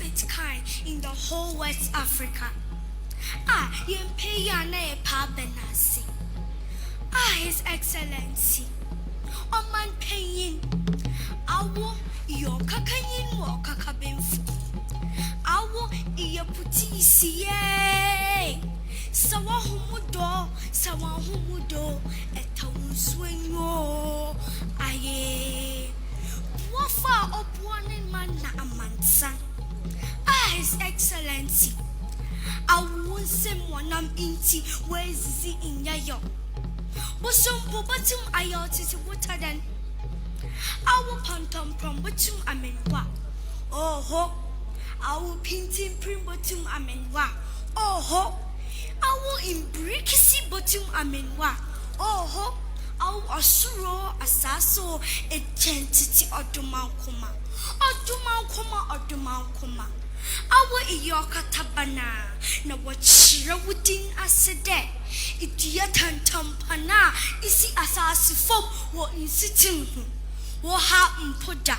its kind in the whole West Africa. Yempeyane Pabenasi. His Excellency. Oman Payin. Awo yo kakayin wo kakabinfu. Awo iya puti siye. Sawa humudo, etawunswenyo. Aye. Wafa opwanen man na amansan. His Excellency. Awunsem wanam inti wezizi inyayo. Wasumpo batum ayotiti wutadan. Awu pantom prom batum amenwa. Oho. Awu pintin prim batum amenwa. Oho. Awu imbrikisi batum amenwa. Oho. Awu asuro asaso identity odumankuma. Odumankuma. Awu iyoka tabana. Na wachira wudin asede. Idiya tantampana. Isi asasi fom wo insitim. Wo ha mpoda.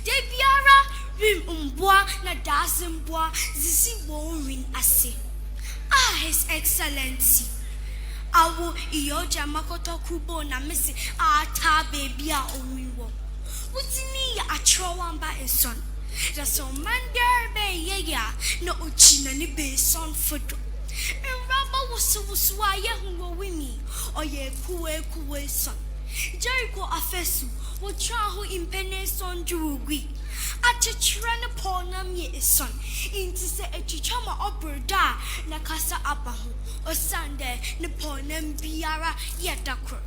Debiara rim umbwa na dazimbwa. Zizi wo rin ase. His Excellency. Awu iyoja makoto kubo na misi ata baby a omiwo. Wutini ya atrowamba eson. That's all man there be ya no uchina ni be son fodo. And Rabba was why who with me or ye kuwe son. Jericho afesu will try who impene son jurugui. At a tran upon them ye son. Into say a chichama opera da na casa abahu or Sunday Napoleon biara yetacro.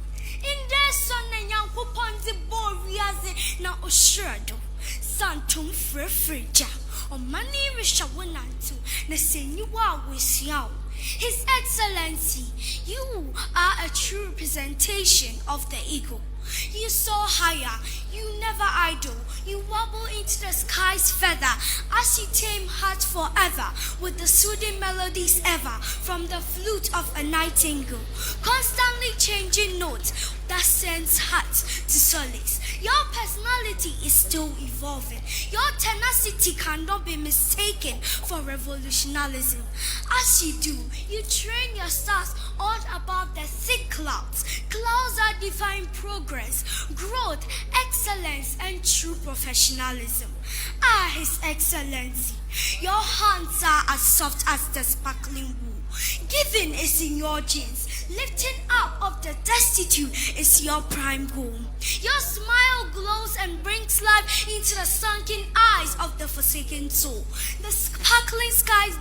In their son and young Puponzi Boriaze na Oshrado. Santum frefrija or money rishawunantu na senyuwa wisyaw. His Excellency, you are a true representation of the eagle. You soar higher, you never idle. You wobble into the sky's feather as you tame hearts forever with the soothing melodies ever from the flute of a nightingale. Constantly changing notes that sends hearts to solace. Your personality is still evolving. Your tenacity cannot be mistaken for revolutionarism. As you do, you train your stars all above the thick clouds. Clouds that define progress, growth, excellence, and true professionalism. His Excellency, your hands are as soft as the sparkling wool. Giving is in your genes. Lifting up of the destitute is your prime goal. Your smile glows and brings life into the sunken eyes of the forsaken soul. The sparkling skies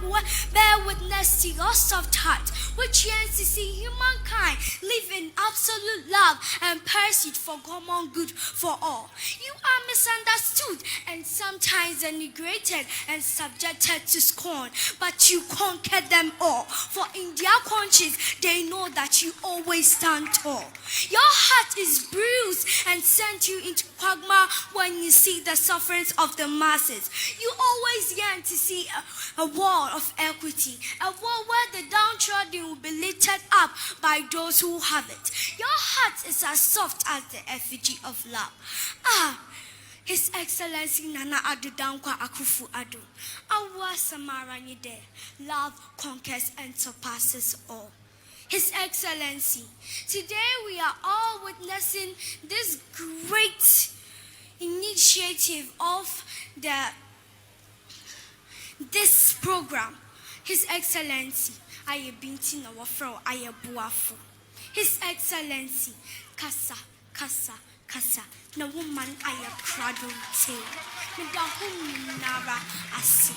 bear witness to your soft heart, which yearns to see humankind live in absolute love and pursuit for common good for all. You are misunderstood and sometimes denigrated and subjected to scorn, but you conquer them all. For in their conscience, they know that you always stand tall. Your heart is bruised and sent you into quagmire when you see the sufferings of the masses. You always yearn to see a world of equity, a world where the downtrodden will be lifted up by those who have it. Your heart is as soft as the effigy of love. His Excellency Nana Addo Dankwa Akufo Addo. Awa Samarani de. Love conquers and surpasses all. His Excellency, today we are all witnessing this great initiative of this program. His Excellency, I binti na wafro ayabuafu. His Excellency, kasa na woman ayakrado te. Nara asi.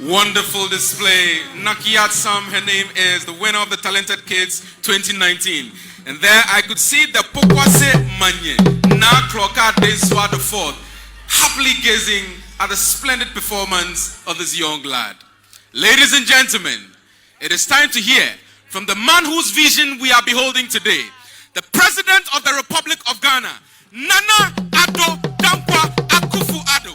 Wonderful display. Nakiat Sam, her name is the winner of the Talented Kids 2019. And there I could see the Pokuase Manye, Na Kloka Deswa the Fourth, happily gazing at the splendid performance of this young lad. Ladies and gentlemen, it is time to hear from the man whose vision we are beholding today, the President of the Republic of Ghana, Nana Addo Dankwa Akufo Addo.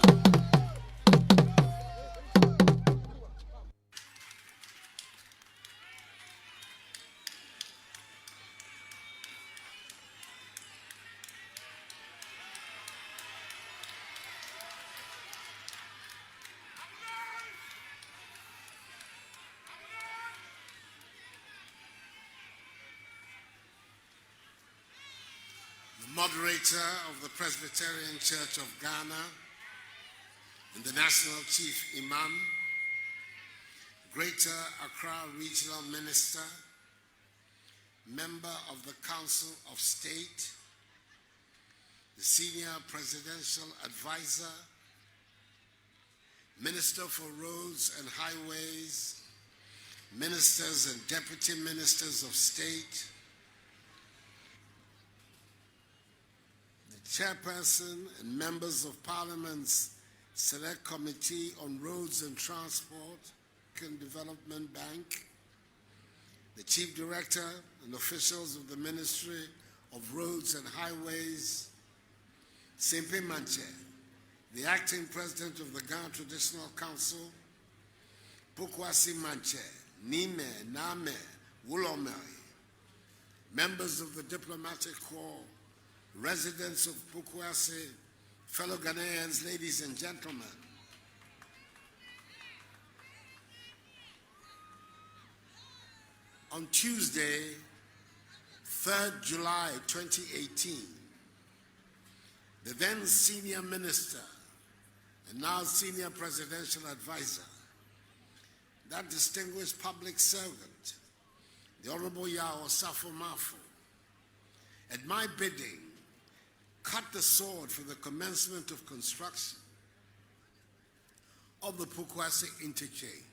moderator of the Presbyterian Church of Ghana and the National Chief Imam, Greater Accra Regional Minister, Member of the Council of State, the Senior Presidential Advisor, Minister for Roads and Highways, Ministers and Deputy Ministers of State, the Chairperson and Members of Parliament's Select Committee on Roads and Transport and Development Bank, the Chief Director and officials of the Ministry of Roads and Highways, Simpe Manche, the Acting President of the Ghana Traditional Council, Pokuase Manche, Nime, Name, Wulomei, members of the Diplomatic Corps, residents of Pokuase, fellow Ghanaians, ladies and gentlemen. On Tuesday, 3rd July 2018, the then Senior Minister and now Senior Presidential Advisor, that distinguished public servant, the Honorable Yao Safo Mafu, at my bidding, cut the sword for the commencement of construction of the Pokuase Interchange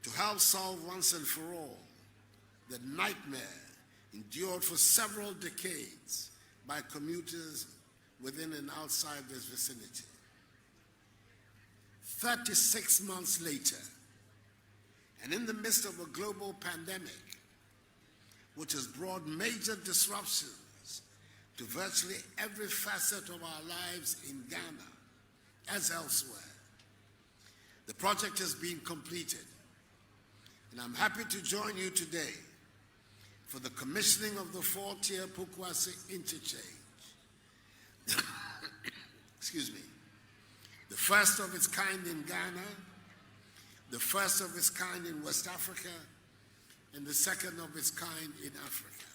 to help solve once and for all the nightmare endured for several decades by commuters within and outside this vicinity. 36 months later, and in the midst of a global pandemic, which has brought major disruptions to virtually every facet of our lives in Ghana, as elsewhere, the project has been completed. And I'm happy to join you today for the commissioning of the 4-tier Pokuase Interchange. Excuse me. The first of its kind in Ghana, the first of its kind in West Africa, and the second of its kind in Africa.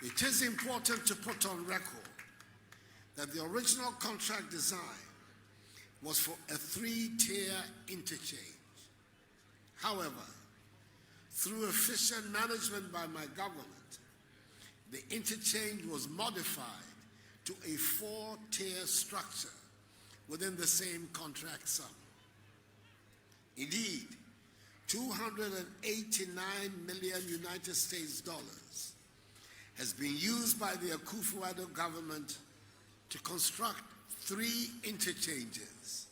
It is important to put on record that the original contract design was for a 3-tier interchange. However, through efficient management by my government, the interchange was modified to a 4-tier structure within the same contract sum. Indeed, 289 million United States dollars has been used by the Akufo Addo government to construct 3 interchanges,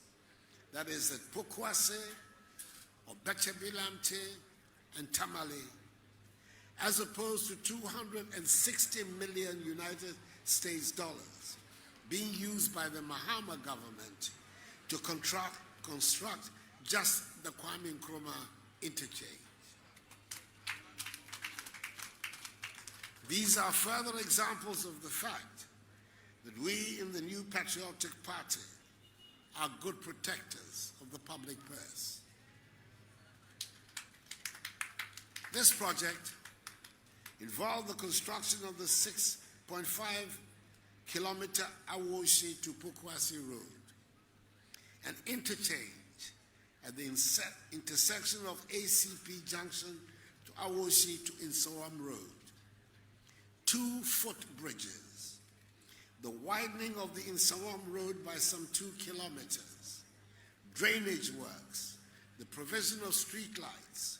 that is at Pokuase, Obechebilamte, and Tamale, as opposed to 260 million United States dollars being used by the Mahama government to construct just the Kwame Nkrumah interchange. These are further examples of the fact that we in the new patriotic party are good protectors of the public purse. This project involved the construction of the 6.5-kilometer Awoshi to Pokuase Road, an interchange at the intersection of ACP Junction to Awoshi to Insawam Road, 2 footbridges, the widening of the Insawam Road by some 2 kilometers, drainage works, the provision of street lights,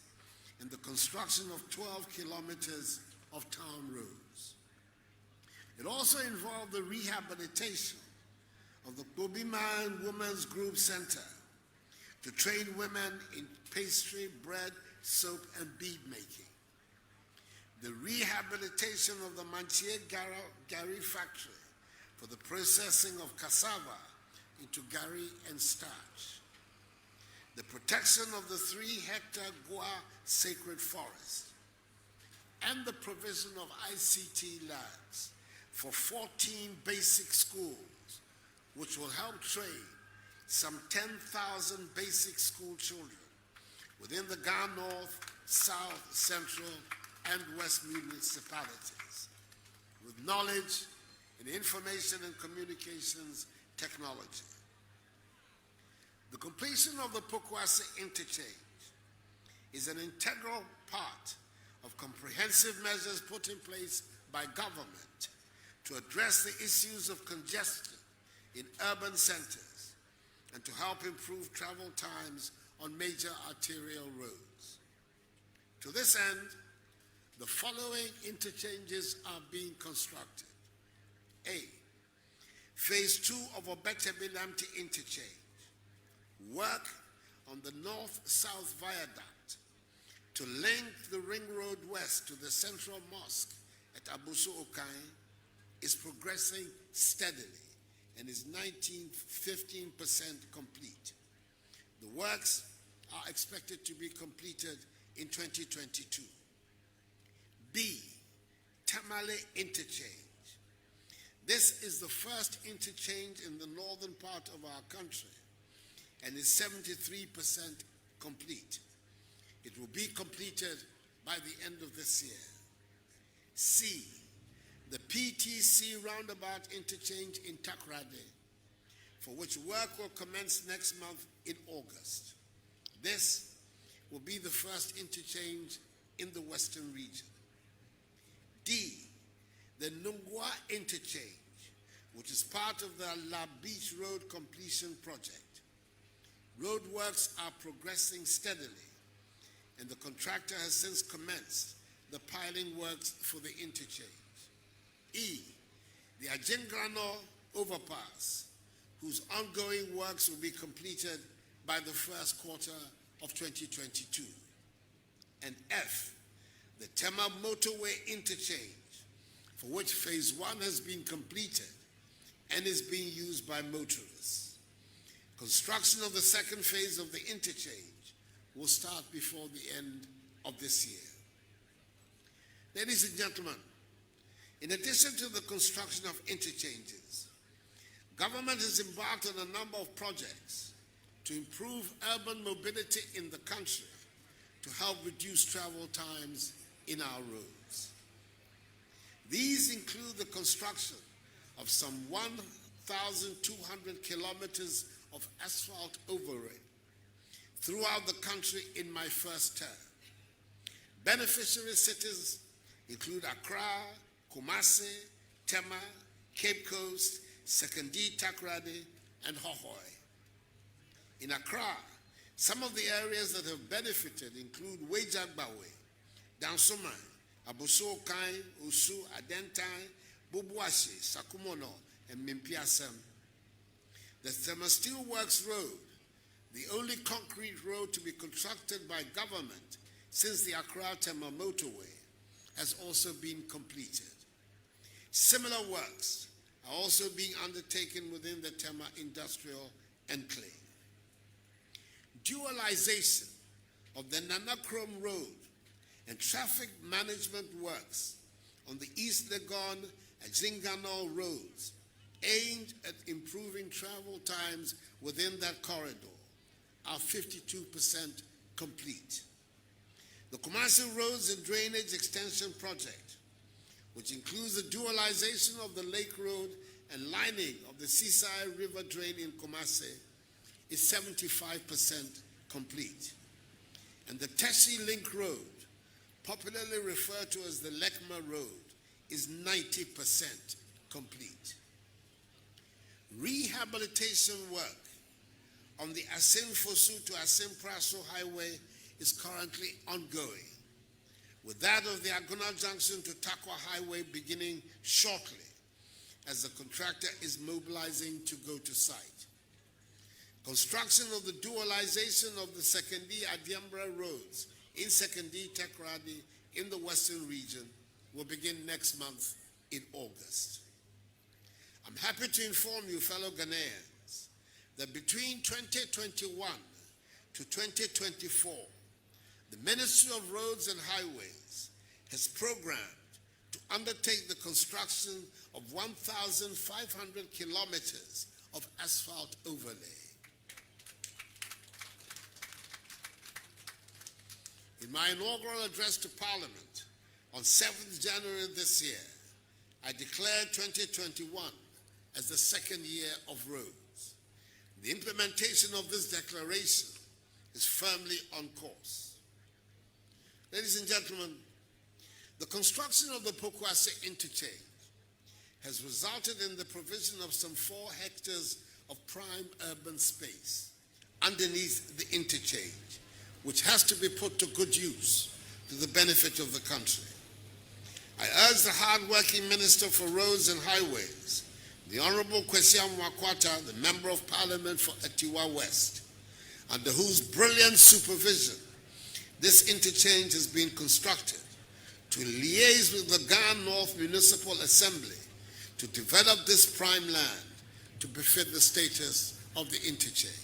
and the construction of 12 kilometers of town roads. It also involved the rehabilitation of the Bobiman Women's Group Center to train women in pastry, bread, soap, and bead making. The rehabilitation of the Manchie Gari factory for the processing of cassava into gari and starch. The protection of the 3-hectare Goa sacred forest, and the provision of ICT labs for 14 basic schools, which will help train some 10,000 basic school children within the Ghana North, South, Central, and West municipalities with knowledge in information and communications technology. The completion of the Pokuase Interchange is an integral part of comprehensive measures put in place by government to address the issues of congestion in urban centers and to help improve travel times on major arterial roads. To this end, the following interchanges are being constructed. A. Phase 2 of Obetebilamti Interchange. Work on the north-south viaduct to link the Ring Road West to the Central Mosque at Abuso Okai is progressing steadily and is 15% complete. The works are expected to be completed in 2022. B. Tamale Interchange. This is the first interchange in the northern part of our country and is 73% complete. It will be completed by the end of this year. C. The PTC roundabout interchange in Takoradi, for which work will commence next month in August. This will be the first interchange in the Western region. D. The Nungwa Interchange, which is part of the La Beach Road completion project. Road works are progressing steadily, and the contractor has since commenced the piling works for the interchange. E. The Ajingrano Overpass, whose ongoing works will be completed by the first quarter of 2022. And F. The Tema Motorway Interchange, for which phase 1 has been completed and is being used by motorists. Construction of the second phase of the interchange will start before the end of this year. Ladies and gentlemen, in addition to the construction of interchanges, government has embarked on a number of projects to improve urban mobility in the country to help reduce travel times in our roads. These include the construction of some 1,200 kilometers of asphalt overlay throughout the country in my first term. Beneficiary cities include Accra, Kumasi, Tema, Cape Coast, Sekondi, Takoradi, and Hohoe. In Accra, some of the areas that have benefited include Wejagbawe, Dansoma, Abuso Okai, Usu, Adentai, Bubuasi, Sakumono, and Mimpiasem. The Tema Steelworks Road, the only concrete road to be constructed by government since the Accra-Tema motorway, has also been completed. Similar works are also being undertaken within the Tema Industrial Enclave. Dualization of the Nanakrom Road and traffic management works on the East Legon and Zingano roads aimed at improving travel times within that corridor are 52% complete. The Kumasi Roads and Drainage Extension Project, which includes the dualization of the Lake Road and lining of the Seaside River Drain in Kumasi, is 75% complete. And the Teshi Link Road, popularly referred to as the Lekma Road, is 90% complete. Rehabilitation work on the Asim Fosu to Asim Praso Highway is currently ongoing, with that of the Aguna Junction to Takwa Highway beginning shortly as the contractor is mobilizing to go to site. Construction of the dualization of the Sekondi Adiambra roads in Sekondi Takoradi in the Western region will begin next month in August. I'm happy to inform you, fellow Ghanaians, that between 2021 to 2024, the Ministry of Roads and Highways has programmed to undertake the construction of 1,500 kilometers of asphalt overlay. In my inaugural address to Parliament, On 7th January this year, I declared 2021 as the second year of roads. The implementation of this declaration is firmly on course. Ladies and gentlemen, the construction of the Pokuase Interchange has resulted in the provision of some 4 hectares of prime urban space underneath the interchange, which has to be put to good use to the benefit of the country. I urge the hard-working Minister for Roads and Highways, the Honorable Kwesiam Wakwata, the Member of Parliament for Atiwa West, under whose brilliant supervision this interchange has been constructed, to liaise with the Ghana North Municipal Assembly to develop this prime land to befit the status of the interchange.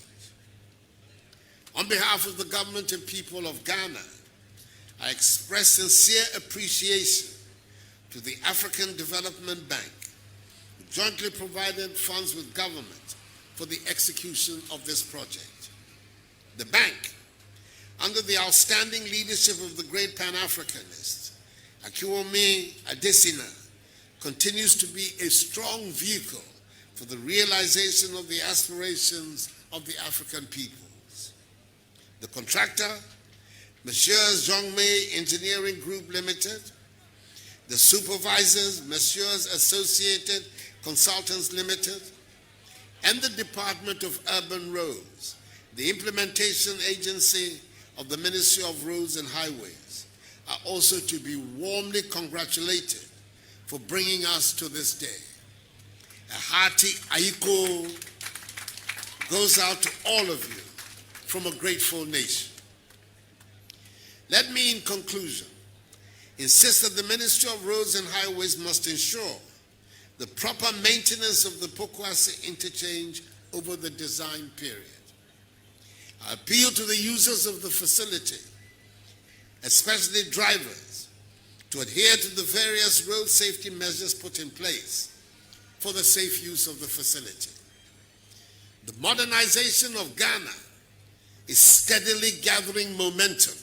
On behalf of the government and people of Ghana, I express sincere appreciation to the African Development Bank, who jointly provided funds with government for the execution of this project. The bank, under the outstanding leadership of the great Pan-Africanist, Akufo Addo, continues to be a strong vehicle for the realization of the aspirations of the African peoples. The contractor, Messrs. Zhongmei Engineering Group Limited, the supervisors, Messrs. Associated Consultants Limited, and the Department of Urban Roads, the implementation agency of the Ministry of Roads and Highways, are also to be warmly congratulated for bringing us to this day. A hearty aiko goes out to all of you from a grateful nation. Let me, in conclusion, insist that the Ministry of Roads and Highways must ensure the proper maintenance of the Pokuase interchange over the design period. I appeal to the users of the facility, especially drivers, to adhere to the various road safety measures put in place for the safe use of the facility. The modernization of Ghana is steadily gathering momentum,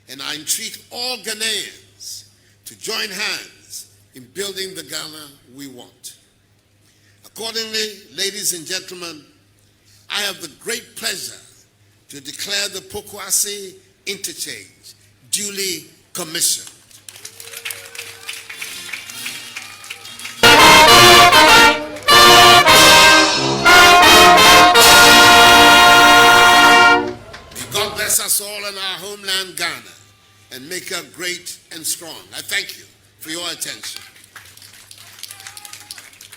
and I entreat all Ghanaians to join hands in building the Ghana we want. Accordingly, ladies and gentlemen, I have the great pleasure to declare the Pokuase Interchange duly commissioned. May God bless us all in our homeland Ghana and make her great and strong. I thank you for your attention.